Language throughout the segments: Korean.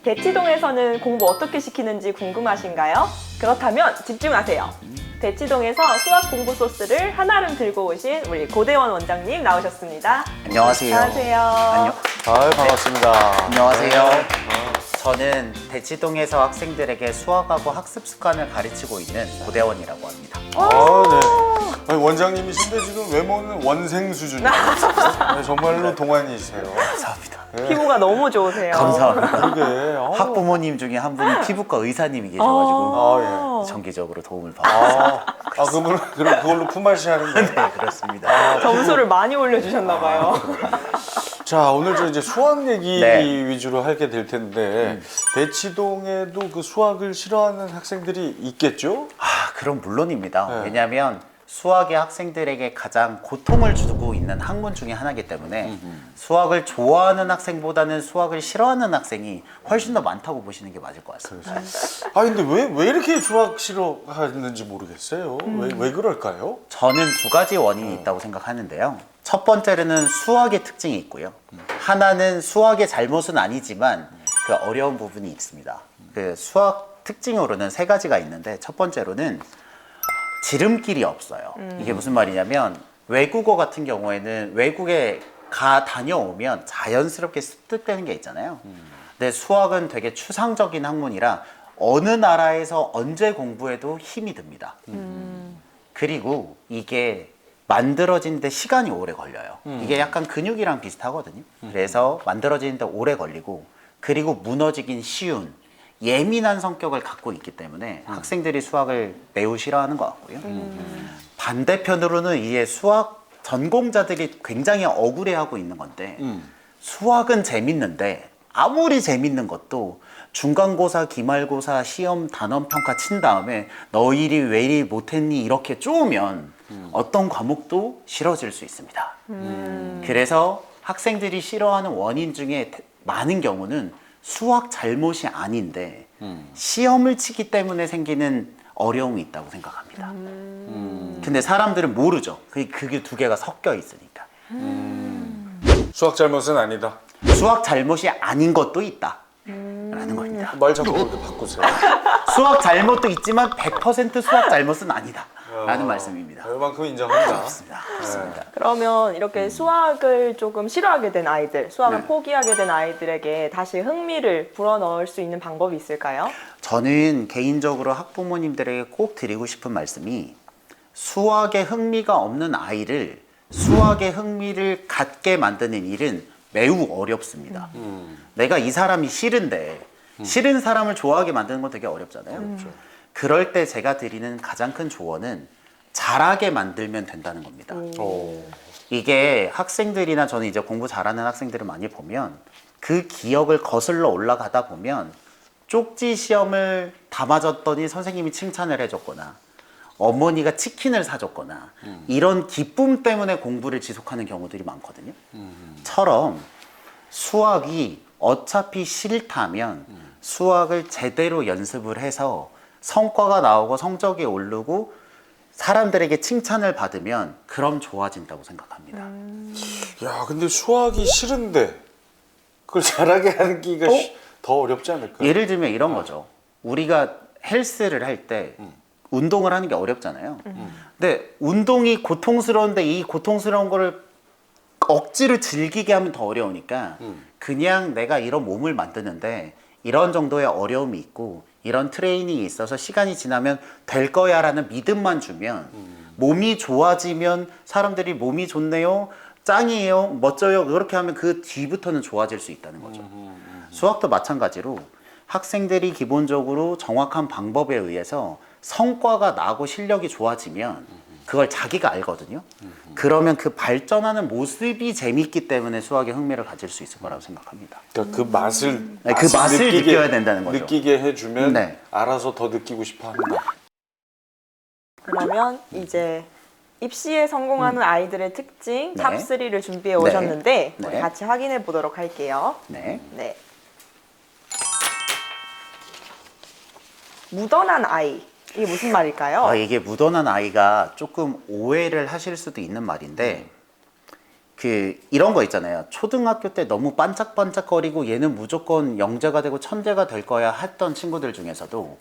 대치동에서는 공부 어떻게 시키는지 궁금하신가요? 그렇다면 집중하세요. 대치동에서 수학 공부 소스를 한아름 들고 오신 우리 고대원 원장님 나오셨습니다. 안녕하세요. 안녕하세요. 안녕. 아유, 반갑습니다. 안녕하세요. 네. 저는 대치동에서 학생들에게 수학하고 학습 습관을 가르치고 있는 고대원이라고 합니다. 아, 네. 아니, 원장님이신데 지금 외모는 원생 수준이에요. 네, 정말로 동안이세요. 감사합니다. 네. 피부가 너무 좋으세요. 감사합니다. 그러게. 학부모님 중에 한 분이 피부과 의사님이 계셔가지고 아, 정기적으로 도움을 받고 있습니다. 그러면 그럼 그걸로 품앗이 하는 거예요? 네, 그렇습니다. 점수를 많이 올려주셨나 봐요. 자, 오늘 저 이제 수학 얘기 네. 위주로 하게 될 텐데 대치동에도 그 수학을 싫어하는 학생들이 있겠죠? 그럼 물론입니다. 네. 왜냐하면 수학이 학생들에게 가장 고통을 주고 있는 학문 중에 하나이기 때문에 수학을 좋아하는 학생보다는 수학을 싫어하는 학생이 훨씬 더 많다고 보시는 게 맞을 것 같습니다. 아, 근데 왜 이렇게 수학 싫어하는지 모르겠어요. 왜 그럴까요? 저는 두 가지 원인이 있다고 생각하는데요. 첫 번째로는 수학의 특징이 있고요. 하나는 수학의 잘못은 아니지만 그 어려운 부분이 있습니다. 그 수학 특징으로는 세 가지가 있는데 첫 번째로는 지름길이 없어요. 이게 무슨 말이냐면 외국어 같은 경우에는 외국에 다녀오면 자연스럽게 습득되는 게 있잖아요. 근데 수학은 되게 추상적인 학문이라 어느 나라에서 언제 공부해도 힘이 듭니다. 그리고 이게 만들어지는데 시간이 오래 걸려요. 이게 약간 근육이랑 비슷하거든요. 그래서 만들어지는데 오래 걸리고 그리고 무너지긴 쉬운 예민한 성격을 갖고 있기 때문에 학생들이 수학을 매우 싫어하는 것 같고요. 반대편으로는 이게 수학 전공자들이 굉장히 억울해하고 있는 건데 수학은 재밌는데 아무리 재밌는 것도 중간고사, 기말고사, 시험 단원평가 친 다음에 너희리 왜 이리 못했니 이렇게 쪼으면 어떤 과목도 싫어질 수 있습니다. 그래서 학생들이 싫어하는 원인 중에 많은 경우는 수학 잘못이 아닌데 시험을 치기 때문에 생기는 어려움이 있다고 생각합니다. 근데 사람들은 모르죠. 그게 두 개가 섞여 있으니까. 수학 잘못은 아니다. 수학 잘못이 아닌 것도 있다. 라는 겁니다. 말 자꾸 그렇게 바꾸세요. 수학 잘못도 있지만 100% 수학 잘못은 아니다. 라는 말씀입니다. 그만큼 인정합니다. 그렇습니다. 그러면 이렇게 수학을 조금 싫어하게 된 아이들, 수학을 네. 포기하게 된 아이들에게 다시 흥미를 불어넣을 수 있는 방법이 있을까요? 저는 개인적으로 학부모님들에게 꼭 드리고 싶은 말씀이 수학에 흥미가 없는 아이를 수학에 흥미를 갖게 만드는 일은 매우 어렵습니다. 내가 이 사람이 싫은데 싫은 사람을 좋아하게 만드는 건 되게 어렵잖아요. 그럴 때 제가 드리는 가장 큰 조언은 잘하게 만들면 된다는 겁니다. 이게 학생들이나 저는 이제 공부 잘하는 학생들을 많이 보면 그 기억을 거슬러 올라가다 보면 쪽지 시험을 다 맞았더니 선생님이 칭찬을 해줬거나 어머니가 치킨을 사줬거나 이런 기쁨 때문에 공부를 지속하는 경우들이 많거든요. 처럼 수학이 어차피 싫다면 수학을 제대로 연습을 해서 성과가 나오고 성적이 오르고 사람들에게 칭찬을 받으면 그럼 좋아진다고 생각합니다. 야, 근데 수학이 싫은데 그걸 잘하게 하기가 더 어렵지 않을까? 예를 들면 이런 거죠. 우리가 헬스를 할 때 운동을 하는 게 어렵잖아요. 근데 운동이 고통스러운데 이 고통스러운 거를 억지로 즐기게 하면 더 어려우니까 그냥 내가 이런 몸을 만드는데 이런 정도의 어려움이 있고 이런 트레이닝이 있어서 시간이 지나면 될 거야 라는 믿음만 주면 몸이 좋아지면 사람들이 몸이 좋네요, 짱이에요, 멋져요 그렇게 하면 그 뒤부터는 좋아질 수 있다는 거죠. 수학도 마찬가지로 학생들이 기본적으로 정확한 방법에 의해서 성과가 나고 실력이 좋아지면 그걸 자기가 알거든요. 그러면 그 발전하는 모습이 재밌기 때문에 수학에 흥미를 가질 수 있을 거라고 생각합니다. 그러니까 그 맛을 네, 그 맛을 느껴야 된다는 거죠. 느끼게 해주면 네. 알아서 더 느끼고 싶어한다. 그러면 이제 입시에 성공하는 아이들의 특징 네. 탑3를 준비해 오셨는데 네. 우리 같이 확인해 보도록 할게요. 네. 네. 무던한 아이. 이게 무슨 말일까요? 이게 무던한 아이가 조금 오해를 하실 수도 있는 말인데 이런 거 있잖아요. 초등학교 때 너무 반짝반짝거리고 얘는 무조건 영재가 되고 천재가 될 거야 했던 친구들 중에서도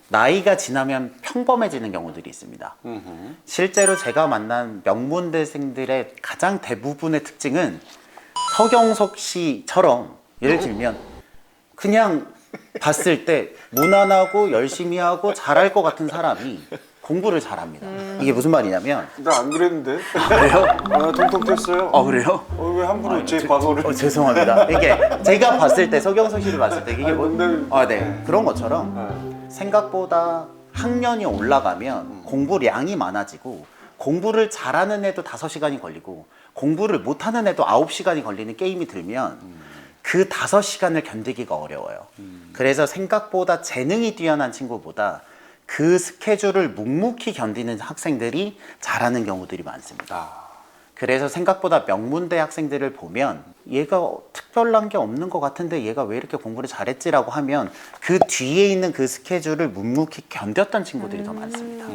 나이가 지나면 평범해지는 경우들이 있습니다. 실제로 제가 만난 명문대생들의 가장 대부분의 특징은 서경석 씨처럼 예를 들면 그냥 봤을 때 무난하고 열심히 하고 잘할 것 같은 사람이 공부를 잘합니다. 이게 무슨 말이냐면 나 안 그랬는데. 그래요? 나 통통 튀었어요. 그래요? 왜 함부로 제 과거를. 죄송합니다. 이게 제가 봤을 때 서경석 씨를 봤을 때 이게 뭐 네. 그런 것처럼 생각보다 학년이 올라가면 공부량이 많아지고 공부를 잘하는 애도 5시간이 걸리고 공부를 못하는 애도 9시간이 걸리는 게임이 들면 그 5시간을 견디기가 어려워요. 그래서 생각보다 재능이 뛰어난 친구보다 그 스케줄을 묵묵히 견디는 학생들이 잘하는 경우들이 많습니다. 그래서 생각보다 명문대 학생들을 보면 얘가 특별한 게 없는 것 같은데 얘가 왜 이렇게 공부를 잘했지라고 하면 그 뒤에 있는 그 스케줄을 묵묵히 견뎠던 친구들이 더 많습니다.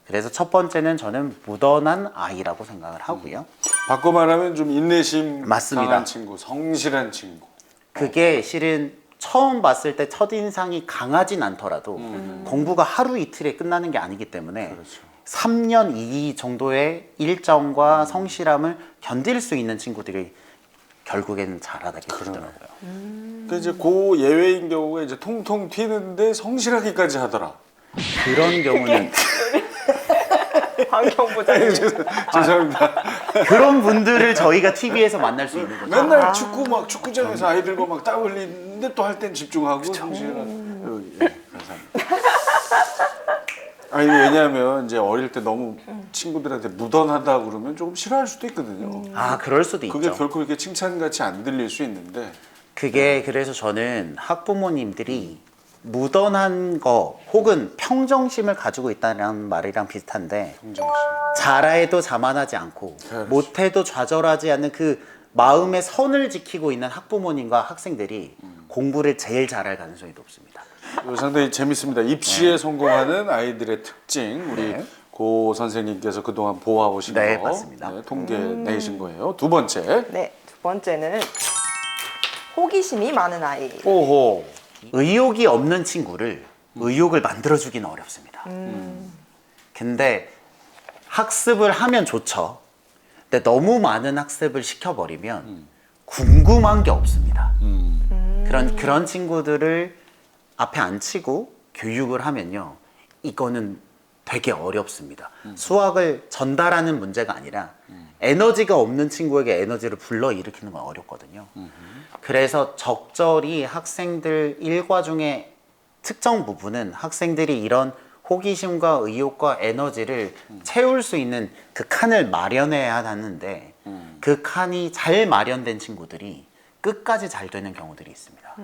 그래서 첫 번째는 저는 무던한 아이라고 생각을 하고요. 바꿔 말하면 좀 인내심 맞습니다. 강한 친구, 성실한 친구. 그게 실은 처음 봤을 때 첫인상이 강하진 않더라도 공부가 하루 이틀에 끝나는 게 아니기 때문에 그렇죠. 3년 이 정도의 일정과 성실함을 견딜 수 있는 친구들이 결국에는 잘하게 되더라고요. 그 이제 그 예외인 경우가 이제 통통 튀는데 성실하기까지 하더라. 그런 경우는 환경부장님. 죄송합니다. 그런 분들을 저희가 TV에서 만날 수 있는 거죠. 맨날 축구장에서 아이들과 막 땀 흘리는데 또 할 땐 집중하고 성실한. 예, 감사합니다. 아니 왜냐하면 이제 어릴 때 너무 친구들한테 무던하다 그러면 조금 싫어할 수도 있거든요. 그럴 수도 그게 있죠. 결코 이렇게 칭찬같이 안 들릴 수 있는데. 그게 그래서 저는 학부모님들이 무던한 거 혹은 평정심을 가지고 있다는 말이랑 비슷한데 긍정심. 잘해도 자만하지 않고 그렇지. 못해도 좌절하지 않는 그 마음의 선을 지키고 있는 학부모님과 학생들이 공부를 제일 잘할 가능성이 높습니다. 상당히 재밌습니다. 입시에 성공하는 아이들의 특징 우리 네. 고 선생님께서 그동안 보아오신 네, 거 맞습니다. 통계 내신 거예요. 두 번째. 네, 두 번째는 호기심이 많은 아이. 오호. 의욕이 없는 친구를 의욕을 만들어주기는 어렵습니다. 근데 학습을 하면 좋죠. 근데 너무 많은 학습을 시켜버리면 궁금한 게 없습니다. 그런 친구들을 앞에 앉히고 교육을 하면요, 이거는 되게 어렵습니다. 수학을 전달하는 문제가 아니라 에너지가 없는 친구에게 에너지를 불러일으키는 건 어렵거든요. 그래서 적절히 학생들 일과 중에 특정 부분은 학생들이 이런 호기심과 의욕과 에너지를 채울 수 있는 그 칸을 마련해야 하는데 그 칸이 잘 마련된 친구들이 끝까지 잘 되는 경우들이 있습니다.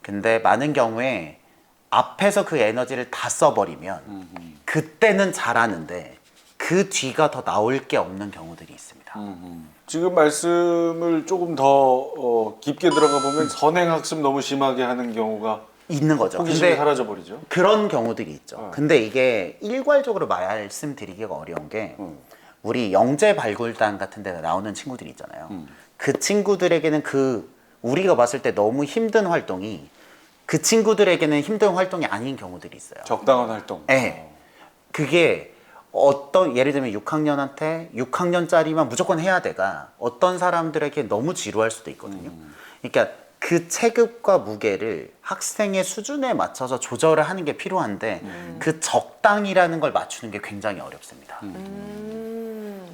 근데 많은 경우에 앞에서 그 에너지를 다 써버리면 그때는 잘하는데 그 뒤가 더 나올 게 없는 경우들이 있습니다. 지금 말씀을 조금 더 깊게 들어가 보면 선행학습 너무 심하게 하는 경우가 있는 거죠. 호기심이 근데 사라져 버리죠. 그런 경우들이 있죠. 근데 이게 일괄적으로 말씀드리기가 어려운 게 우리 영재 발굴단 같은 데 나오는 친구들이 있잖아요. 그 친구들에게는 우리가 봤을 때 너무 힘든 활동이 그 친구들에게는 힘든 활동이 아닌 경우들이 있어요. 적당한 활동. 네. 그게 예를 들면 6학년한테 6학년짜리만 무조건 해야 돼가 어떤 사람들에게 너무 지루할 수도 있거든요. 그러니까 그 체급과 무게를 학생의 수준에 맞춰서 조절을 하는 게 필요한데 그 적당이라는 걸 맞추는 게 굉장히 어렵습니다.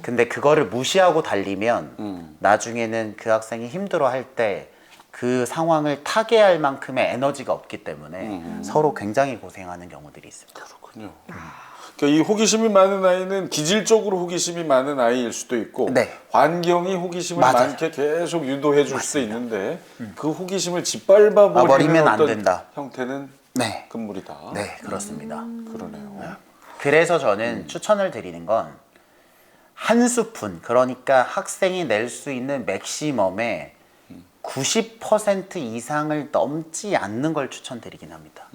근데 그거를 무시하고 달리면 나중에는 그 학생이 힘들어할 때 그 상황을 타개할 만큼의 에너지가 없기 때문에 서로 굉장히 고생하는 경우들이 있습니다. 그렇군요. 그러니까 이 호기심이 많은 아이는 기질적으로 호기심이 많은 아이일 수도 있고 네. 환경이 호기심을 맞아요. 많게 계속 유도해 줄 수도 있는데 그 호기심을 짓밟아 버리는 버리면 안 어떤 된다. 형태는 네. 금물이다. 네, 그렇습니다. 그러네요. 그래서 저는 추천을 드리는 건 한 스푼, 그러니까 학생이 낼 수 있는 맥시멈의 90% 이상을 넘지 않는 걸 추천드리긴 합니다.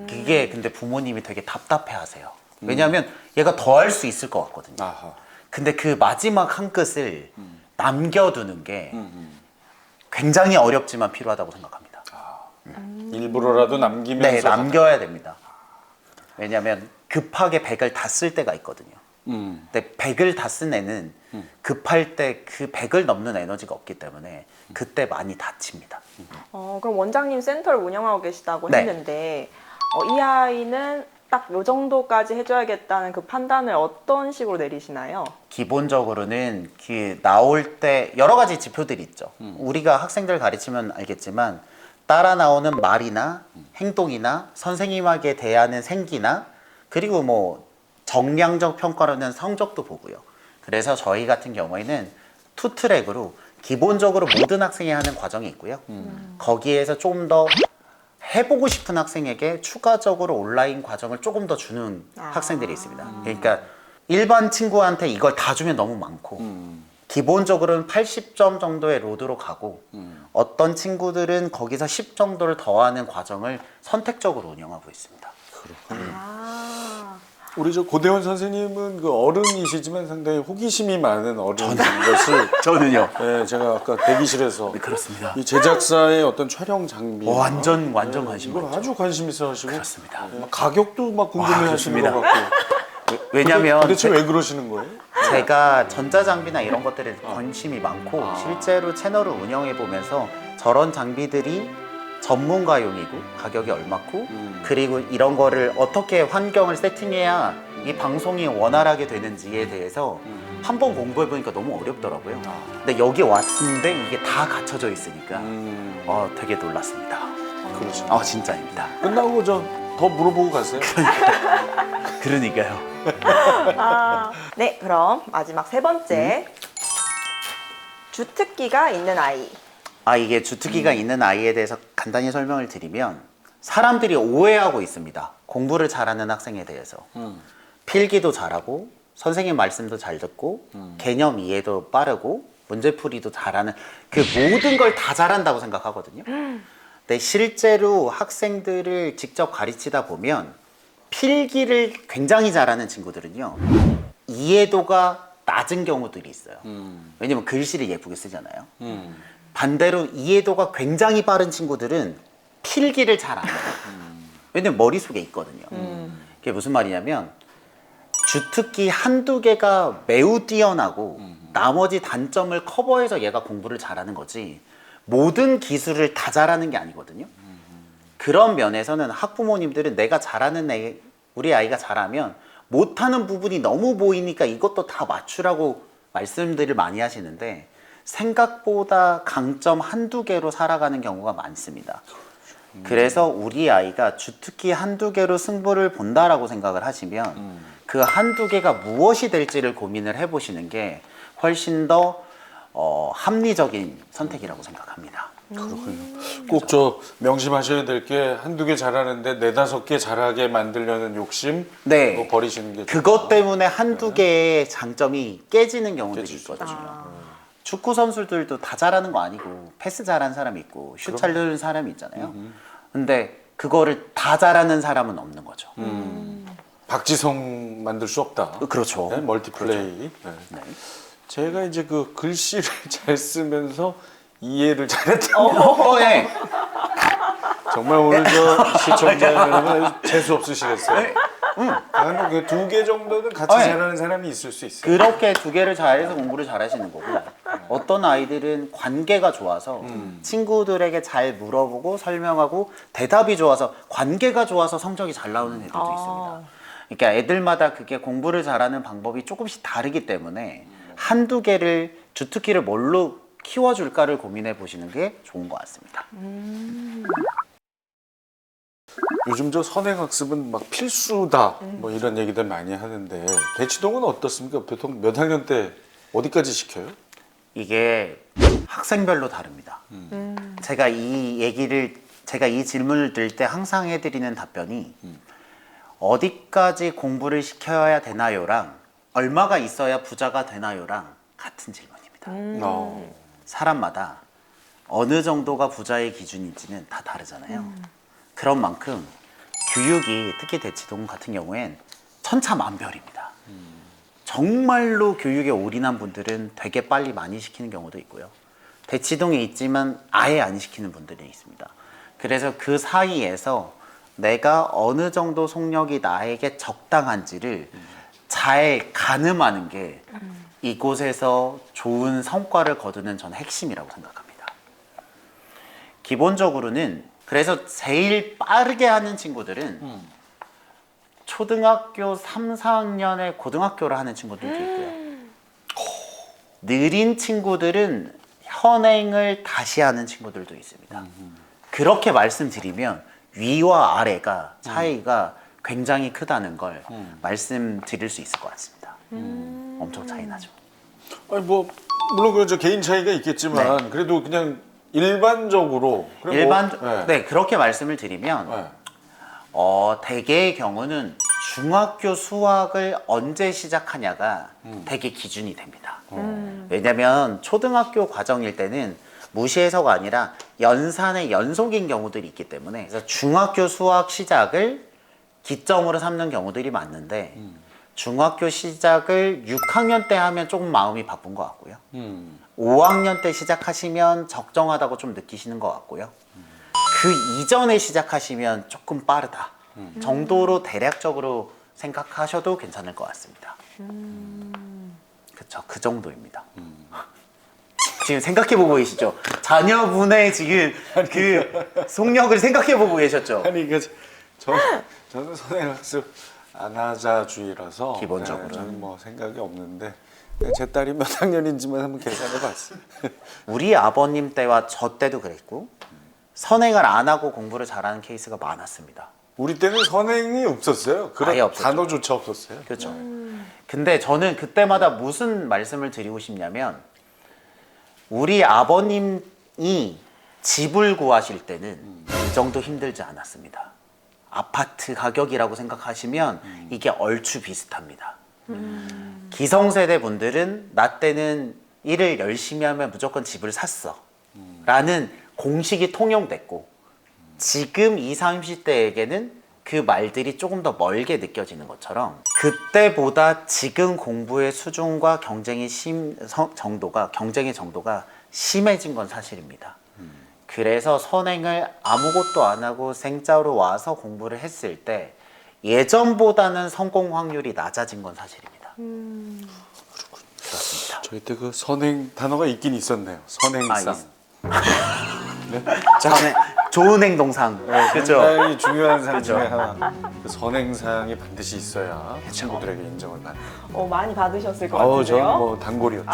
그게 근데 부모님이 되게 답답해 하세요. 왜냐하면 얘가 더 할 수 있을 것 같거든요. 아하. 근데 그 마지막 한 끗을 남겨두는 게 굉장히 어렵지만 필요하다고 생각합니다. 일부러라도 남기면서. 네, 남겨야 됩니다. 왜냐하면 급하게 100을 다 쓸 때가 있거든요. 근데 100을 다 쓴 애는 급할 때 그 100을 넘는 에너지가 없기 때문에 그때 많이 다칩니다. 그럼 원장님 센터를 운영하고 계시다고 네. 했는데 이 아이는 딱 요 정도까지 해줘야겠다는 그 판단을 어떤 식으로 내리시나요? 기본적으로는 그 나올 때 여러 가지 지표들이 있죠. 우리가 학생들 가르치면 알겠지만 따라 나오는 말이나 행동이나 선생님에게 대하는 생기나 그리고 뭐 정량적 평가로는 성적도 보고요. 그래서 저희 같은 경우에는 투 트랙으로 기본적으로 모든 학생이 하는 과정이 있고요. 거기에서 좀 더 해보고 싶은 학생에게 추가적으로 온라인 과정을 조금 더 주는 학생들이 있습니다. 그러니까 일반 친구한테 이걸 다 주면 너무 많고 기본적으로는 80점 정도의 로드로 가고 어떤 친구들은 거기서 10 정도를 더하는 과정을 선택적으로 운영하고 있습니다. 우리 저 고대원 선생님은 그 어른이시지만 상당히 호기심이 많은 어른인 것을 저는요. 네, 제가 아까 대기실에서 그렇습니다. 이 제작사의 어떤 촬영 장비 완전 관심 이걸 많죠. 아주 관심 있어 하시고 그렇습니다. 막 가격도 막 궁금해 하시는 것 그렇습니다. 같고 왜냐면 도대체 왜 그러시는 거예요? 제가 전자장비나 이런 것들에 관심이 많고 실제로 채널을 운영해 보면서 저런 장비들이 전문가용이고 가격이 얼마고 그리고 이런 거를 어떻게 환경을 세팅해야 이 방송이 원활하게 되는지에 대해서 한번 공부해 보니까 너무 어렵더라고요. 근데 여기 왔는데 이게 다 갖춰져 있으니까 되게 놀랐습니다. 그렇죠. 진짜입니다. 끝나고 저 더 물어보고 가세요. 그러니까요. 네, 그럼 마지막 세 번째. 주특기가 있는 아이. 이게 주특기가 있는 아이에 대해서 간단히 설명을 드리면 사람들이 오해하고 있습니다. 공부를 잘하는 학생에 대해서. 필기도 잘하고 선생님 말씀도 잘 듣고 개념 이해도 빠르고 문제풀이도 잘하는 그 모든 걸 다 잘한다고 생각하거든요. 근데 실제로 학생들을 직접 가르치다 보면 필기를 굉장히 잘하는 친구들은요. 이해도가 낮은 경우들이 있어요. 왜냐면 글씨를 예쁘게 쓰잖아요. 반대로 이해도가 굉장히 빠른 친구들은 필기를 잘 안 해요. 왜냐면 머릿속에 있거든요. 그게 무슨 말이냐면 주특기 한두 개가 매우 뛰어나고 나머지 단점을 커버해서 얘가 공부를 잘하는 거지 모든 기술을 다 잘하는 게 아니거든요. 그런 면에서는 학부모님들은 내가 잘하는 우리 아이가 잘하면 못하는 부분이 너무 보이니까 이것도 다 맞추라고 말씀들을 많이 하시는데 생각보다 강점 한두 개로 살아가는 경우가 많습니다. 그래서 우리 아이가 주특기 한두 개로 승부를 본다라고 생각을 하시면 그 한두 개가 무엇이 될지를 고민을 해보시는 게 훨씬 더 합리적인 선택이라고 생각합니다. 그렇군요. 꼭 저 명심하셔야 될 게 한두 개 잘하는데 네다섯 개 잘하게 만들려는 욕심 네. 그거 버리시는 게 그것 때문에 한두 개의 장점이 깨지는 경우들이 깨질 수 있거든요. 축구 선수들도 다 잘하는 거 아니고 패스 잘하는 사람이 있고 슛 잘 넣는 사람이 있잖아요. 근데 그거를 다 잘하는 사람은 없는 거죠. 박지성 만들 수 없다. 그렇죠. 네, 멀티플레이. 네. 제가 이제 그 글씨를 잘 쓰면서 이해를 잘했다. 네. 정말 오늘 저 시청자 여러분 재수 없으시겠어요. 두 개 정도는 같이 네. 잘하는 사람이 있을 수 있어요. 그렇게 두 개를 잘해서 공부를 잘하시는 거고 어떤 아이들은 관계가 좋아서 친구들에게 잘 물어보고 설명하고 대답이 좋아서 관계가 좋아서 성적이 잘 나오는 애들도 있습니다. 그러니까 애들마다 그게 공부를 잘하는 방법이 조금씩 다르기 때문에 한두 개를 주특기를 뭘로 키워줄까를 고민해 보시는 게 좋은 것 같습니다. 요즘 저 선행학습은 막 필수다 뭐 이런 얘기들 많이 하는데 대치동은 어떻습니까? 보통 몇 학년 때 어디까지 시켜요? 이게 학생별로 다릅니다. 제가 이 질문을 드릴 때 항상 해드리는 답변이 어디까지 공부를 시켜야 되나요랑 얼마가 있어야 부자가 되나요랑 같은 질문입니다. 사람마다 어느 정도가 부자의 기준인지는 다 다르잖아요. 그런 만큼 교육이 특히 대치동 같은 경우엔 천차만별입니다. 정말로 교육에 올인한 분들은 되게 빨리 많이 시키는 경우도 있고요. 대치동에 있지만 아예 안 시키는 분들이 있습니다. 그래서 그 사이에서 내가 어느 정도 속력이 나에게 적당한지를 잘 가늠하는 게 이곳에서 좋은 성과를 거두는 저는 핵심이라고 생각합니다. 기본적으로는 그래서 제일 빠르게 하는 친구들은 초등학교 3, 4학년에 고등학교를 하는 친구들도 있고요. 느린 친구들은 현행을 다시 하는 친구들도 있습니다. 그렇게 말씀드리면 위와 아래가 차이가 굉장히 크다는 걸 말씀드릴 수 있을 것 같습니다. 엄청 차이 나죠. 아니 뭐 물론 그저 개인 차이가 있겠지만 그래도 그냥 일반적으로 그래 뭐, 네, 그렇게 말씀을 드리면 네. 대개의 경우는 중학교 수학을 언제 시작하냐가 되게 기준이 됩니다. 왜냐면 초등학교 과정일 때는 무시해서가 아니라 연산의 연속인 경우들이 있기 때문에 그래서 중학교 수학 시작을 기점으로 삼는 경우들이 많은데 중학교 시작을 6학년 때 하면 조금 마음이 바쁜 것 같고요. 5학년 때 시작하시면 적정하다고 좀 느끼시는 것 같고요. 그 이전에 시작하시면 조금 빠르다 정도로 대략적으로 생각하셔도 괜찮을 것 같습니다. 그쵸, 그 정도입니다. 지금 생각해보고 계시죠? 자녀분의 지금 그 속력을 생각해보고 계셨죠? 아니 저는 선행학습 안 하자주의라서 기본적으로. 저는 뭐 생각이 없는데 제 딸이 몇 학년인지만 한번 계산해봤어요. 우리 아버님 때와 저 때도 그랬고 선행을 안 하고 공부를 잘하는 케이스가 많았습니다. 우리 때는 선행이 없었어요. 그런 아예 없었죠. 단어조차 없었어요. 그렇죠. 근데 저는 그때마다 무슨 말씀을 드리고 싶냐면 우리 아버님이 집을 구하실 때는 이 정도 힘들지 않았습니다. 아파트 가격이라고 생각하시면 이게 얼추 비슷합니다. 기성세대 분들은 나 때는 일을 열심히 하면 무조건 집을 샀어 라는 공식이 통용됐고 지금 20, 30대에게는 그 말들이 조금 더 멀게 느껴지는 것처럼 그때보다 지금 공부의 수준과 경쟁의 정도가 심해진 건 사실입니다. 그래서 선행을 아무것도 안 하고 생짜로 와서 공부를 했을 때 예전보다는 성공 확률이 낮아진 건 사실입니다. 그렇습니다. 저희 때 그 선행 단어가 있긴 있었네요. 선행상. 네? 저는 좋은 행동상. 그렇죠. 굉장히 중요한 상 중에 하나. 그 선행상이 반드시 있어야 친구들에게 인정을 받는. 많이 받으셨을 것 저는 같은데요. 뭐 단골이었죠.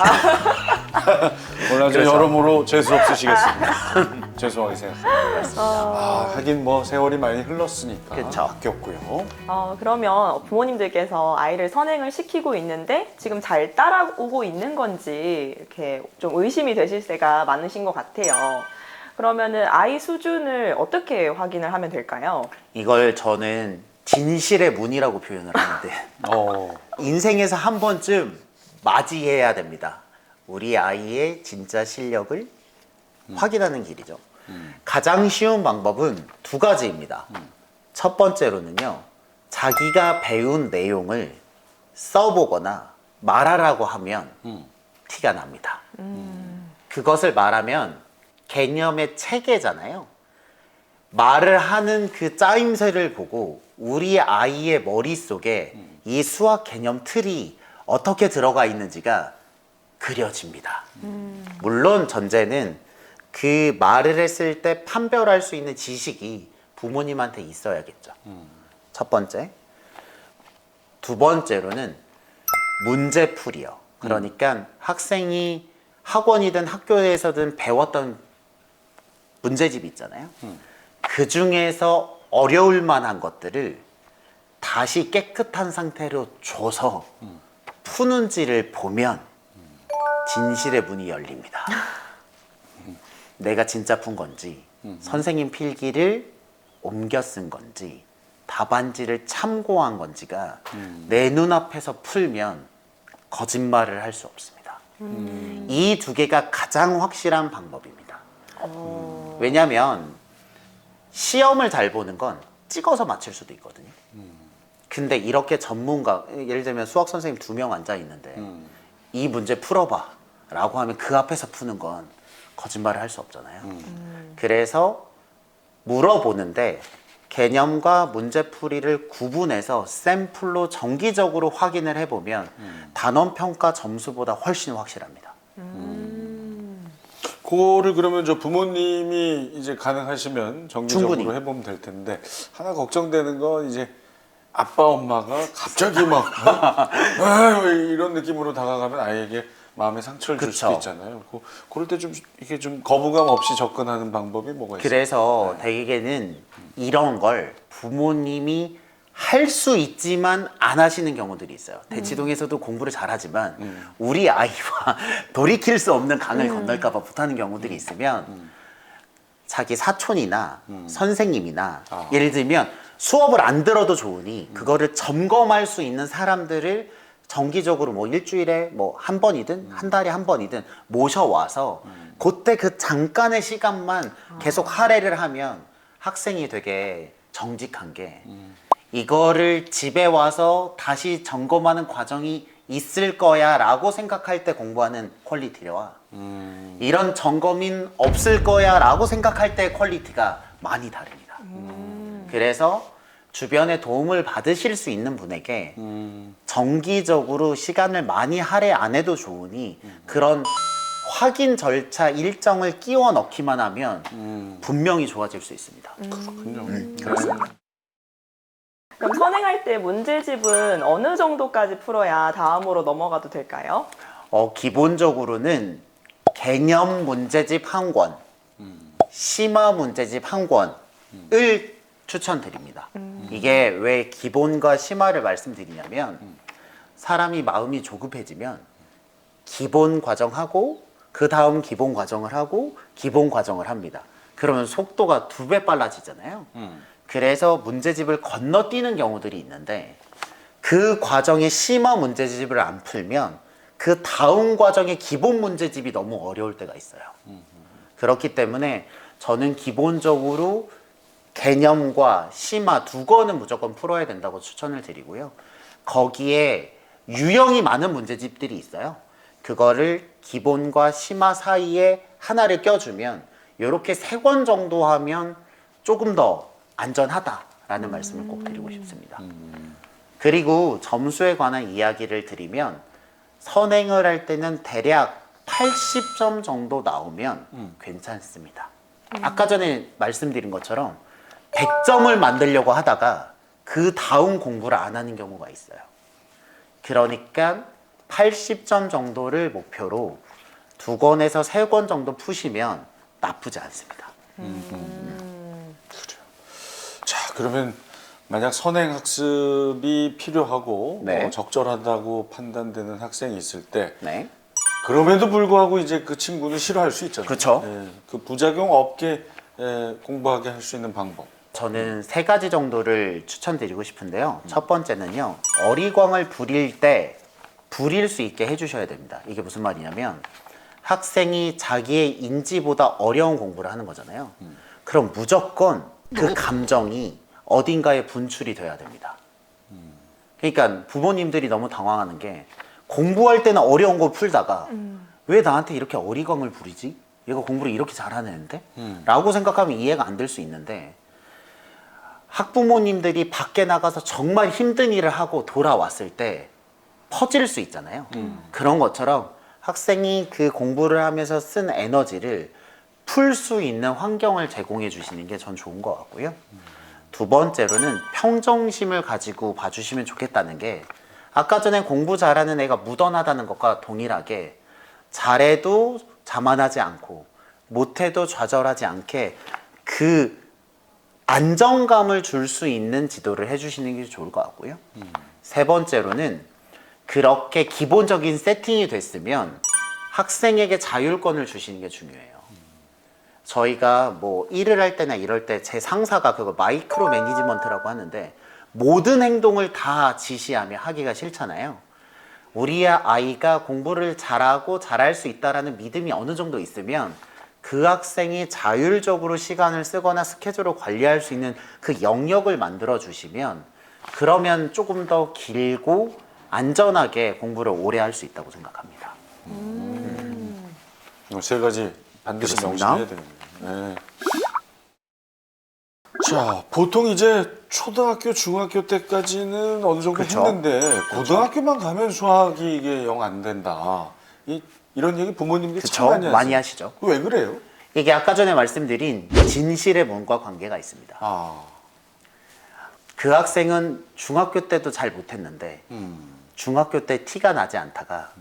오늘 저 여러모로 재수 없으시겠습니다. 죄송하게 생각합니다. 하긴 뭐 세월이 많이 흘렀으니까 그쵸. 바뀌었고요. 그러면 부모님들께서 아이를 선행을 시키고 있는데 지금 잘 따라오고 있는 건지 이렇게 좀 의심이 되실 때가 많으신 것 같아요. 그러면은 아이 수준을 어떻게 확인을 하면 될까요? 이걸 저는 진실의 문이라고 표현을 하는데 인생에서 한 번쯤 맞이해야 됩니다. 우리 아이의 진짜 실력을 확인하는 길이죠. 가장 쉬운 방법은 두 가지입니다. 첫 번째로는요, 자기가 배운 내용을 써보거나 말하라고 하면 티가 납니다. 그것을 말하면 개념의 체계잖아요. 말을 하는 그 짜임새를 보고 우리 아이의 머릿속에 이 수학 개념 틀이 어떻게 들어가 있는지가 그려집니다. 물론 전제는 그 말을 했을 때 판별할 수 있는 지식이 부모님한테 있어야겠죠. 첫 번째. 두 번째로는 문제풀이요. 그러니까 학생이 학원이든 학교에서든 배웠던 문제집이 있잖아요. 그 중에서 어려울 만한 것들을 다시 깨끗한 상태로 줘서 푸는지를 보면 진실의 문이 열립니다. 내가 진짜 푼 건지, 선생님 필기를 옮겨 쓴 건지, 답안지를 참고한 건지가 내 눈앞에서 풀면 거짓말을 할 수 없습니다. 이 두 개가 가장 확실한 방법입니다. 왜냐하면 시험을 잘 보는 건 찍어서 맞출 수도 있거든요. 근데 이렇게 전문가, 예를 들면 수학 선생님 2명 앉아 있는데 이 문제 풀어봐 라고 하면 그 앞에서 푸는 건 거짓말을 할 수 없잖아요. 그래서 물어보는데 개념과 문제풀이를 구분해서 샘플로 정기적으로 확인을 해보면 단원평가 점수보다 훨씬 확실합니다. 그거를 그러면 저 부모님이 이제 가능하시면 정기적으로 충분히. 해보면 될 텐데 하나 걱정되는 건 이제 아빠 엄마가 갑자기 막 아유, 이런 느낌으로 다가가면 아이에게 마음의 상처를 줄 수도 그쵸. 있잖아요. 그럴 때 좀 이게 좀 거부감 없이 접근하는 방법이 뭐가 있어요? 그래서 대개는 이런 걸 부모님이 할 수 있지만 안 하시는 경우들이 있어요. 대치동에서도 공부를 잘하지만 우리 아이와 돌이킬 수 없는 강을 건널까 봐 못하는 경우들이 있으면 자기 사촌이나 선생님이나 예를 들면 수업을 안 들어도 좋으니 그거를 점검할 수 있는 사람들을 정기적으로 뭐 일주일에 뭐 한 번이든 한 달에 한 번이든 모셔와서 그때 그 잠깐의 시간만 계속 할애를 하면 학생이 되게 정직한 게 이거를 집에 와서 다시 점검하는 과정이 있을 거야 라고 생각할 때 공부하는 퀄리티와 이런 점검인 없을 거야 라고 생각할 때 퀄리티가 많이 다릅니다. 그래서 주변에 도움을 받으실 수 있는 분에게 정기적으로 시간을 많이 할애 안 해도 좋으니 그런 확인 절차 일정을 끼워 넣기만 하면 분명히 좋아질 수 있습니다. 그렇군요. 그렇습니다. 그럼 선행할 때 문제집은 어느 정도까지 풀어야 다음으로 넘어가도 될까요? 기본적으로는 개념 문제집 한 권, 심화 문제집 한 권을 추천드립니다. 이게 왜 기본과 심화를 말씀드리냐면 사람이 마음이 조급해지면 기본 과정하고 그 다음 기본 과정을 하고 기본 과정을 합니다. 그러면 속도가 2배 빨라지잖아요. 그래서 문제집을 건너뛰는 경우들이 있는데 그 과정의 심화 문제집을 안 풀면 그 다음 과정의 기본 문제집이 너무 어려울 때가 있어요. 그렇기 때문에 저는 기본적으로 개념과 심화 2권은 무조건 풀어야 된다고 추천을 드리고요. 거기에 유형이 많은 문제집들이 있어요. 그거를 기본과 심화 사이에 하나를 껴주면 이렇게 3권 정도 하면 조금 더 안전하다라는 말씀을 꼭 드리고 싶습니다. 그리고 점수에 관한 이야기를 드리면 선행을 할 때는 대략 80점 정도 나오면 괜찮습니다. 아까 전에 말씀드린 것처럼 100점을 만들려고 하다가 그 다음 공부를 안 하는 경우가 있어요. 그러니까 80점 정도를 목표로 2권에서 3권 정도 푸시면 나쁘지 않습니다. 자, 그러면 만약 선행 학습이 필요하고 네. 적절하다고 판단되는 학생이 있을 때 네. 그럼에도 불구하고 이제 그 친구는 싫어할 수 있잖아요. 그쵸. 예, 그 부작용 없게 공부하게 할 수 있는 방법. 저는 3가지 정도를 추천드리고 싶은데요. 첫 번째는요. 어리광을 부릴 때 부릴 수 있게 해주셔야 됩니다. 이게 무슨 말이냐면 학생이 자기의 인지보다 어려운 공부를 하는 거잖아요. 그럼 무조건 그 감정이 어딘가에 분출이 돼야 됩니다. 그러니까 부모님들이 너무 당황하는 게 공부할 때는 어려운 거 풀다가 왜 나한테 이렇게 어리광을 부리지? 얘가 공부를 이렇게 잘하는 애인데? 라고 생각하면 이해가 안 될 수 있는데 학부모님들이 밖에 나가서 정말 힘든 일을 하고 돌아왔을 때 퍼질 수 있잖아요. 그런 것처럼 학생이 그 공부를 하면서 쓴 에너지를 풀 수 있는 환경을 제공해 주시는 게 전 좋은 것 같고요. 2번째로는 평정심을 가지고 봐주시면 좋겠다는 게 아까 전에 공부 잘하는 애가 무던하다는 것과 동일하게 잘해도 자만하지 않고 못해도 좌절하지 않게 그 안정감을 줄 수 있는 지도를 해주시는 게 좋을 것 같고요. 3번째로는 그렇게 기본적인 세팅이 됐으면 학생에게 자율권을 주시는 게 중요해요. 저희가 뭐 일을 할 때나 이럴 때 제 상사가 그거 마이크로 매니지먼트라고 하는데 모든 행동을 다 지시하며 하기가 싫잖아요. 우리 아이가 공부를 잘하고 잘할 수 있다라는 믿음이 어느 정도 있으면 그 학생이 자율적으로 시간을 쓰거나 스케줄을 관리할 수 있는 그 영역을 만들어 주시면 그러면 조금 더 길고 안전하게 공부를 오래 할 수 있다고 생각합니다. 세 가지 반드시 그렇습니다. 명심해야 되겠네요. 네. 자, 보통 이제 초등학교, 중학교 때까지는 어느 정도 그렇죠. 했는데 고등학교만 가면 수학이 이게 영 안 된다. 이런 얘기 부모님들이 참 그렇죠? 많이 많이 하세요. 하시죠. 왜 그래요? 이게 아까 전에 말씀드린 진실의 문과 관계가 있습니다. 아, 그 학생은 중학교 때도 잘 못했는데 중학교 때 티가 나지 않다가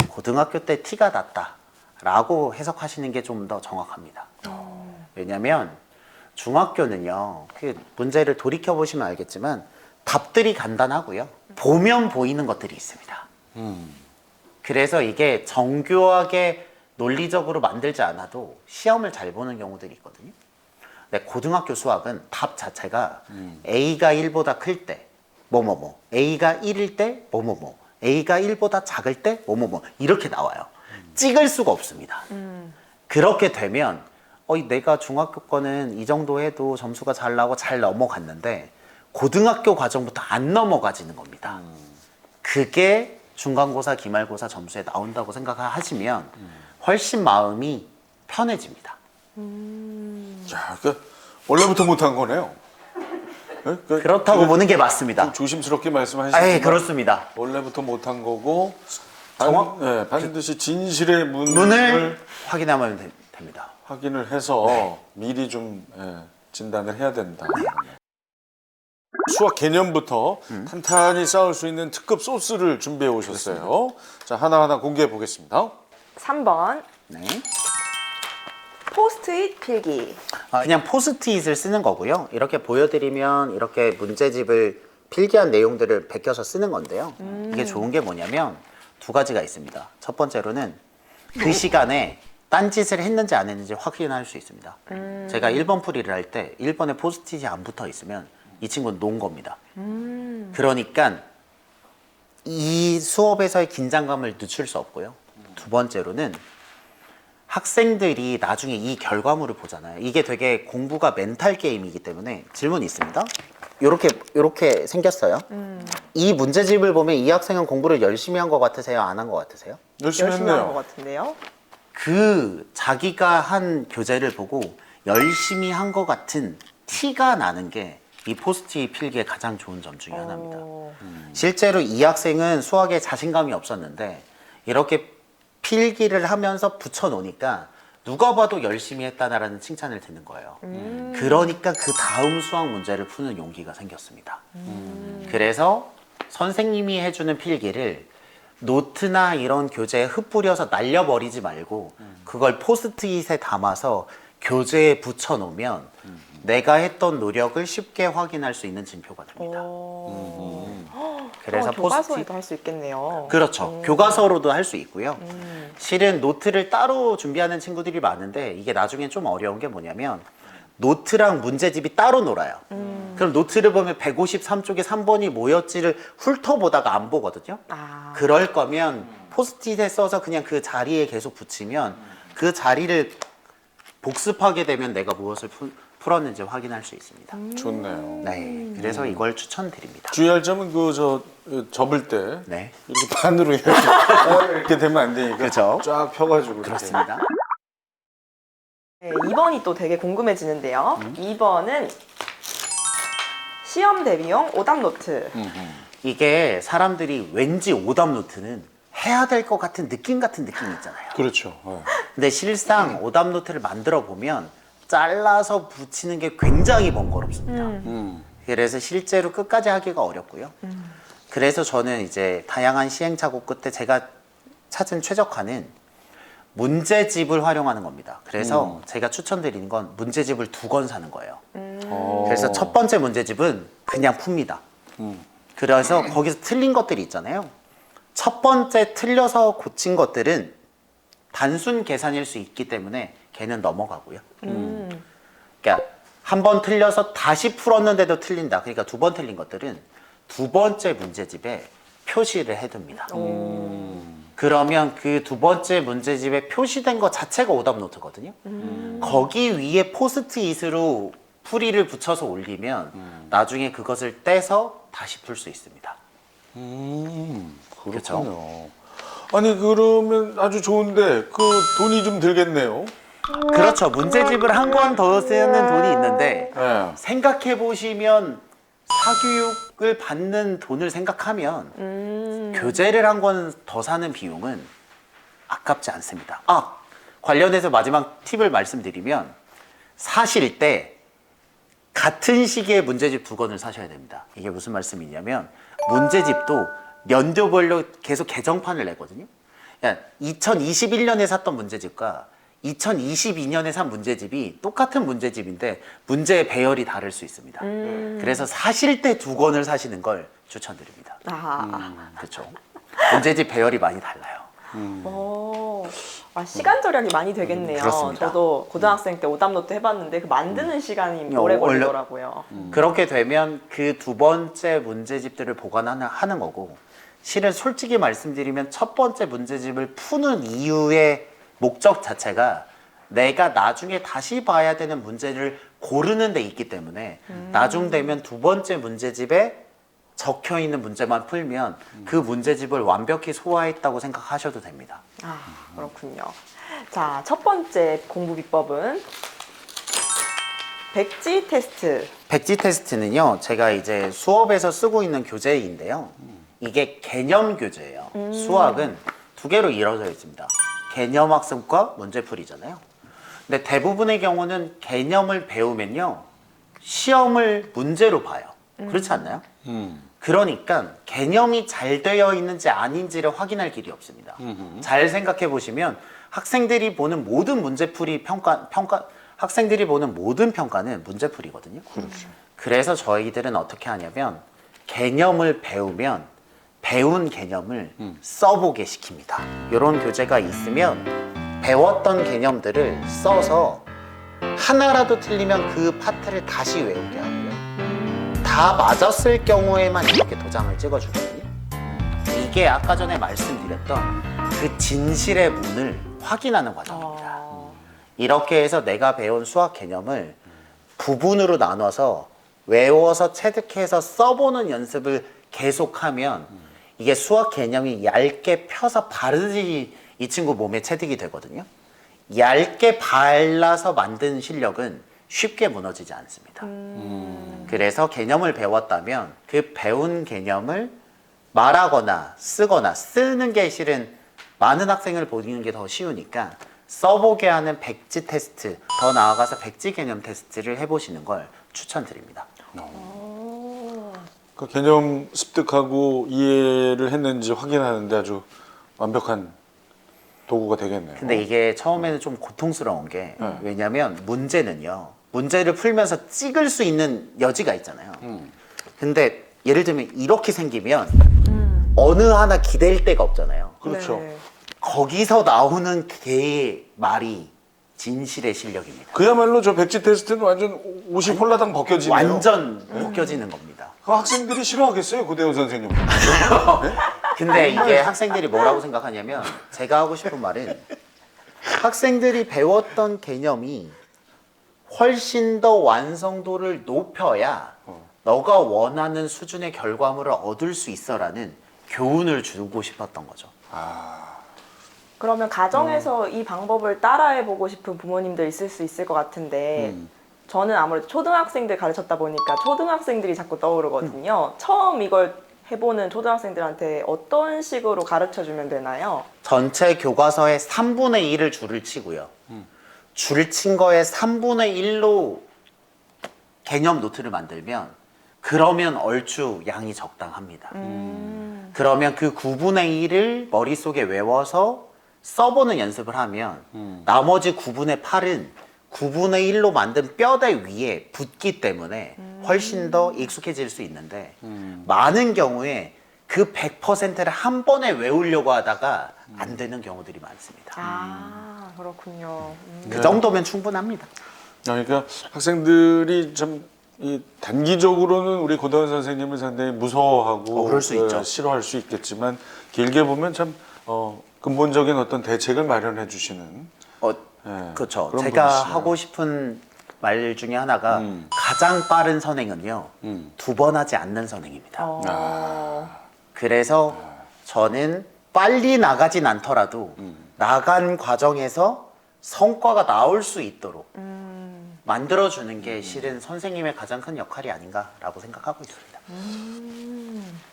고등학교 때 티가 났다라고 해석하시는 게 좀 더 정확합니다. 왜냐하면 중학교는요, 그 문제를 돌이켜 보시면 알겠지만 답들이 간단하고요, 보면 보이는 것들이 있습니다. 그래서 이게 정교하게 논리적으로 만들지 않아도 시험을 잘 보는 경우들이 있거든요. 근데 고등학교 수학은 답 자체가 A가 1보다 클 때 뭐뭐뭐, A가 1일 때 뭐뭐뭐, A가 1보다 작을 때 뭐뭐뭐 이렇게 나와요. 찍을 수가 없습니다. 그렇게 되면 내가 중학교 거는 이 정도 해도 점수가 잘 나오고 잘 넘어갔는데 고등학교 과정부터 안 넘어가지는 겁니다. 그게 중간고사, 기말고사 점수에 나온다고 생각하시면 훨씬 마음이 편해집니다. 자, 그러니까 원래부터 못한 거네요. 네? 그렇다고 보는 게 맞습니다. 좀 조심스럽게 말씀하시지만 예, 그렇습니다. 원래부터 못한 거고 정확- 반드시 진실의 눈을 문을 확인하면 됩니다. 확인을 해서 미리 좀 진단을 해야 된다. 수학 개념부터 탄탄히 쌓을 수 있는 특급 소스를 준비해 오셨어요. 자, 하나하나 공개해 보겠습니다. 3번 네. 포스트잇 필기. 그냥 포스트잇을 쓰는 거고요. 이렇게 보여드리면 이렇게 문제집을 필기한 내용들을 베껴서 쓰는 건데요. 이게 좋은 게 뭐냐면 두 가지가 있습니다. 첫 번째로는 그 시간에 딴짓을 했는지 안 했는지 확인할 수 있습니다. 제가 1번 풀이를 할 때 1번에 포스트잇이 안 붙어 있으면 이 친구는 논 겁니다. 그러니까 이 수업에서의 긴장감을 늦출 수 없고요. 두 번째로는 학생들이 나중에 이 결과물을 보잖아요. 이게 되게 공부가 멘탈 게임이기 때문에 질문이 있습니다. 요렇게 생겼어요. 이 문제집을 보면 이 학생은 공부를 열심히 한 것 같으세요? 안 한 것 같으세요? 열심히 열심히 한 것 했네요. 같은데요. 그 자기가 한 교재를 보고 열심히 한 것 같은 티가 나는 게 이 포스트잇 필기의 가장 좋은 점 중에 하나입니다. 실제로 이 학생은 수학에 자신감이 없었는데 이렇게 필기를 하면서 붙여놓으니까 누가 봐도 열심히 했다라는 칭찬을 듣는 거예요. 그러니까 그 다음 수학 문제를 푸는 용기가 생겼습니다. 그래서 선생님이 해주는 필기를 노트나 이런 교재에 흩뿌려서 날려버리지 말고 그걸 포스트잇에 담아서 교재에 붙여놓으면 내가 했던 노력을 쉽게 확인할 수 있는 징표가 됩니다. 그래서 교과서에도 할 수 있겠네요. 그렇죠. 교과서로도 할 수 있고요. 실은 노트를 따로 준비하는 친구들이 많은데 이게 나중에 좀 어려운 게 뭐냐면 노트랑 문제집이 따로 놀아요. 그럼 노트를 보면 153쪽에 3번이 뭐였지를 훑어보다가 안 보거든요. 그럴 거면 포스트잇에 써서 그냥 그 자리에 계속 붙이면 그 자리를 복습하게 되면 내가 무엇을 풀었는지 확인할 수 있습니다. 좋네요. 네, 그래서 이걸 추천드립니다. 주의할 점은 접을 때 네, 이렇게 반으로 이렇게 되면 안 되니까 그렇죠. 쫙 펴가지고 이렇게. 그렇습니다. 네, 2번이 또 되게 궁금해지는데요. 2번은 시험 대비용 오답 노트. 이게 사람들이 왠지 오답 노트는 해야 될 것 같은 느낌 있잖아요. 그렇죠. 네. 근데 실상 오답 노트를 만들어 보면 잘라서 붙이는 게 굉장히 번거롭습니다. 그래서 실제로 끝까지 하기가 어렵고요. 그래서 저는 이제 다양한 시행착오 끝에 제가 찾은 최적화는 문제집을 활용하는 겁니다. 그래서 제가 추천드리는 건 문제집을 2권 사는 거예요. 그래서 첫 번째 문제집은 그냥 풉니다. 그래서 거기서 틀린 것들이 있잖아요. 첫 번째 틀려서 고친 것들은 단순 계산일 수 있기 때문에 걔는 넘어가고요. 그러니까 한 번 틀려서 다시 풀었는데도 틀린다. 그러니까 2번 틀린 것들은 두 번째 문제집에 표시를 해둡니다. 그러면 그 두 번째 문제집에 표시된 것 자체가 오답 노트거든요. 거기 위에 포스트잇으로 풀이를 붙여서 올리면 나중에 그것을 떼서 다시 풀 수 있습니다. 그렇군요. 아니 그러면 아주 좋은데 그 돈이 좀 들겠네요. 그렇죠. 문제집을 한 권 더 쓰는 돈이 있는데 네. 생각해 보시면 사교육을 받는 돈을 생각하면 교재를 한 권 더 사는 비용은 아깝지 않습니다. 관련해서 마지막 팁을 말씀드리면 사실 때 같은 시기에 문제집 2권을 사셔야 됩니다. 이게 무슨 말씀이냐면 문제집도 연도별로 계속 개정판을 내거든요. 2021년에 샀던 문제집과 2022년에 산 문제집이 똑같은 문제집인데 문제의 배열이 다를 수 있습니다. 그래서 사실 때 2권을 사시는 걸 추천드립니다. 그렇죠. 문제집 배열이 많이 달라요. 시간 절약이 많이 되겠네요. 그렇습니다. 저도 고등학생 때 오답노트 해봤는데 그 만드는 시간이 오래 걸리더라고요. 그렇게 되면 그 2번째 문제집들을 보관하는 거고 실은 솔직히 말씀드리면 첫 번째 문제집을 푸는 이유의 목적 자체가 내가 나중에 다시 봐야 되는 문제를 고르는 데 있기 때문에 나중 되면 2번째 문제집에 적혀 있는 문제만 풀면 그 문제집을 완벽히 소화했다고 생각하셔도 됩니다. 그렇군요. 자, 첫 번째 공부 비법은 백지 테스트. 백지 테스트는요, 제가 이제 수업에서 쓰고 있는 교재인데요. 이게 개념 교재예요. 수학은 2개로 이루어져 있습니다. 개념 학습과 문제풀이잖아요. 근데 대부분의 경우는 개념을 배우면요, 시험을 문제로 봐요. 그렇지 않나요? 그러니까 개념이 잘 되어 있는지 아닌지를 확인할 길이 없습니다. 잘 생각해 보시면 학생들이 보는 모든 문제풀이 학생들이 보는 모든 평가는 문제풀이거든요. 그렇죠. 그래서 저희들은 어떻게 하냐면 개념을 배우면 배운 개념을 써보게 시킵니다. 이런 교재가 있으면 배웠던 개념들을 써서 하나라도 틀리면 그 파트를 다시 외우게 하고요. 다 맞았을 경우에만 이렇게 도장을 찍어주거든요. 이게 아까 전에 말씀드렸던 그 진실의 문을 확인하는 과정입니다. 이렇게 해서 내가 배운 수학 개념을 부분으로 나눠서 외워서 체득해서 써보는 연습을 계속하면 이게 수학 개념이 얇게 펴서 바르지 이 친구 몸에 체득이 되거든요. 얇게 발라서 만든 실력은 쉽게 무너지지 않습니다. 그래서 개념을 배웠다면 그 배운 개념을 말하거나 쓰거나 쓰는 게 실은 많은 학생을 보는 게 더 쉬우니까 써보게 하는 백지 테스트, 더 나아가서 백지 개념 테스트를 해보시는 걸 추천드립니다. 그 개념 습득하고 이해를 했는지 확인하는데 아주 완벽한 도구가 되겠네요. 근데 이게 처음에는 좀 고통스러운 게 왜냐면 문제는요, 문제를 풀면서 찍을 수 있는 여지가 있잖아요. 근데 예를 들면 이렇게 생기면 어느 하나 기댈 데가 없잖아요. 그렇죠. 네. 거기서 나오는 그 말이 진실의 실력입니다. 그야말로 저 백지 테스트는 완전 옷이 홀라당 벗겨지네요. 완전 벗겨지는 겁니다. 그 학생들이 싫어하겠어요, 고대원 선생님. 근데 이게 학생들이 뭐라고 생각하냐면 제가 하고 싶은 말은 학생들이 배웠던 개념이 훨씬 더 완성도를 높여야 너가 원하는 수준의 결과물을 얻을 수 있어라는 교훈을 주고 싶었던 거죠. 그러면 가정에서 이 방법을 따라해보고 싶은 부모님들 있을 수 있을 것 같은데 저는 아무래도 초등학생들 가르쳤다 보니까 초등학생들이 자꾸 떠오르거든요. 처음 이걸 해보는 초등학생들한테 어떤 식으로 가르쳐주면 되나요? 전체 교과서의 3분의 1을 줄을 치고요. 줄 친 거에 3분의 1로 개념 노트를 만들면 그러면 얼추 양이 적당합니다. 그러면 그 9분의 1을 머릿속에 외워서 써보는 연습을 하면 나머지 9분의 8은 9분의 1로 만든 뼈대 위에 붙기 때문에 훨씬 더 익숙해질 수 있는데 많은 경우에 그 100%를 한 번에 외우려고 하다가 안 되는 경우들이 많습니다. 그렇군요. 그 정도면 충분합니다. 그러니까 학생들이 참 이 단기적으로는 우리 고대원 선생님을 상당히 무서워하고 그럴 수 있죠. 싫어할 수 있겠지만 길게 보면 참 근본적인 어떤 대책을 마련해 주시는 그렇죠. 그런 제가 분이시네요. 하고 싶은 말 중에 하나가 가장 빠른 선행은요. 2번 하지 않는 선행입니다. 그래서 저는 빨리 나가진 않더라도 나간 과정에서 성과가 나올 수 있도록 만들어주는 게 실은 선생님의 가장 큰 역할이 아닌가라고 생각하고 있습니다.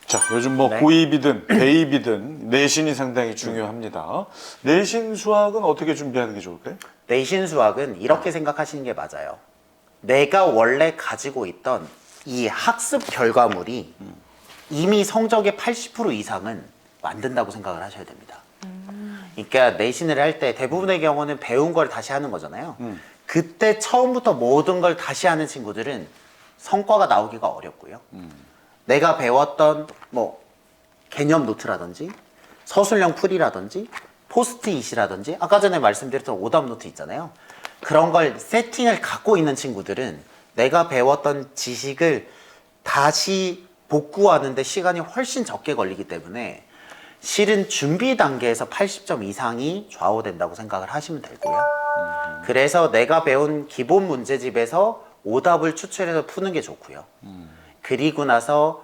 자, 요즘 뭐 네. 고입이든 대입이든 내신이 상당히 중요합니다. 내신 수학은 어떻게 준비하는 게 좋을까요? 내신 수학은 이렇게 생각하시는 게 맞아요. 내가 원래 가지고 있던 이 학습 결과물이 이미 성적의 80% 이상은 만든다고 생각을 하셔야 됩니다. 그러니까 내신을 할 때 대부분의 경우는 배운 걸 다시 하는 거잖아요. 그때 처음부터 모든 걸 다시 하는 친구들은 성과가 나오기가 어렵고요. 내가 배웠던 뭐 개념 노트라든지 서술형 풀이라든지 포스트잇이라든지 아까 전에 말씀드렸던 오답 노트 있잖아요. 그런 걸 세팅을 갖고 있는 친구들은 내가 배웠던 지식을 다시 복구하는데 시간이 훨씬 적게 걸리기 때문에 실은 준비 단계에서 80점 이상이 좌우된다고 생각을 하시면 되고요. 그래서 내가 배운 기본 문제집에서 오답을 추출해서 푸는 게 좋고요. 그리고 나서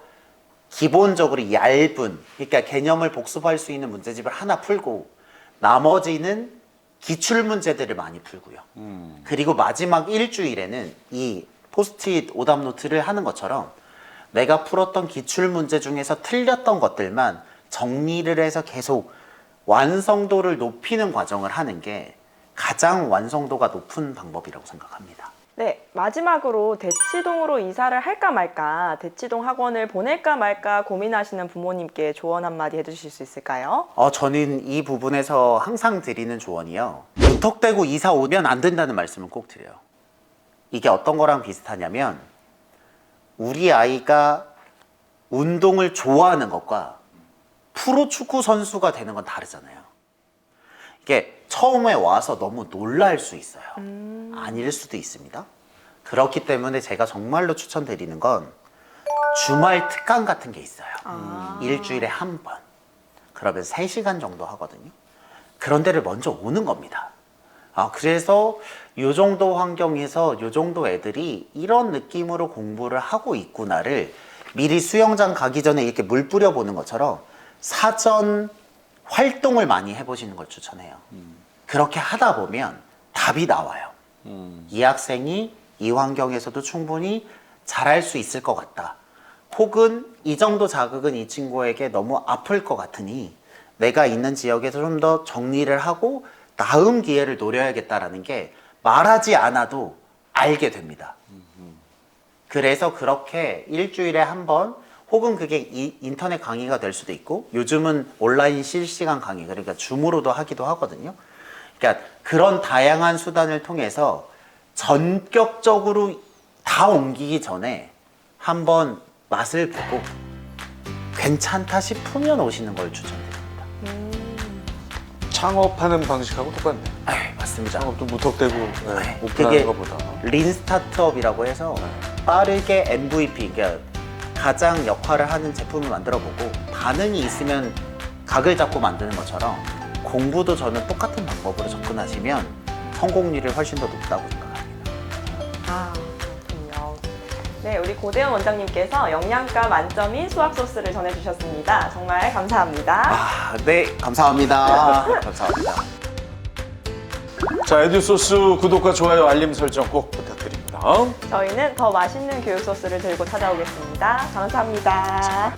기본적으로 얇은, 그러니까 개념을 복습할 수 있는 문제집을 하나 풀고 나머지는 기출 문제들을 많이 풀고요. 그리고 마지막 일주일에는 이 포스트잇 오답 노트를 하는 것처럼 내가 풀었던 기출 문제 중에서 틀렸던 것들만 정리를 해서 계속 완성도를 높이는 과정을 하는 게 가장 완성도가 높은 방법이라고 생각합니다. 네, 마지막으로 대치동으로 이사를 할까 말까, 대치동 학원을 보낼까 말까 고민하시는 부모님께 조언 한마디 해주실 수 있을까요? 저는 이 부분에서 항상 드리는 조언이요. 무턱대고 이사 오면 안 된다는 말씀을 꼭 드려요. 이게 어떤 거랑 비슷하냐면 우리 아이가 운동을 좋아하는 것과 프로축구 선수가 되는 건 다르잖아요. 이게 처음에 와서 너무 놀랄 수 있어요. 아닐 수도 있습니다. 그렇기 때문에 제가 정말로 추천드리는 건 주말 특강 같은 게 있어요. 일주일에 한 번. 그러면 3시간 정도 하거든요. 그런 데를 먼저 오는 겁니다. 그래서 요 정도 환경에서 요 정도 애들이 이런 느낌으로 공부를 하고 있구나를 미리 수영장 가기 전에 이렇게 물 뿌려보는 것처럼 사전 활동을 많이 해보시는 걸 추천해요. 그렇게 하다 보면 답이 나와요. 이 학생이 이 환경에서도 충분히 잘할 수 있을 것 같다. 혹은 이 정도 자극은 이 친구에게 너무 아플 것 같으니 내가 있는 지역에서 좀 더 정리를 하고 다음 기회를 노려야겠다라는 게 말하지 않아도 알게 됩니다. 그래서 그렇게 일주일에 한 번 혹은 그게 인터넷 강의가 될 수도 있고 요즘은 온라인 실시간 강의 그러니까 줌으로도 하기도 하거든요. 그러니까 그런 다양한 수단을 통해서 전격적으로 다 옮기기 전에 한번 맛을 보고 괜찮다 싶으면 오시는 걸 추천드립니다. 창업하는 방식하고 똑같네. 맞습니다. 창업도 무턱대고 그게 오픈하는 것보다. 린 스타트업이라고 해서 빠르게 MVP, 그러니까 가장 역할을 하는 제품을 만들어보고 반응이 있으면 각을 잡고 만드는 것처럼 공부도 저는 똑같은 방법으로 접근하시면 성공률이 훨씬 더 높다고 생각합니다. 그렇군요. 네, 우리 고대현 원장님께서 영양가 만점인 수학 소스를 전해주셨습니다. 정말 감사합니다. 네, 감사합니다. 감사합니다. 자, 에듀소스 구독과 좋아요, 알림 설정 꼭 부탁드립니다. 저희는 더 맛있는 교육 소스를 들고 찾아오겠습니다. 감사합니다.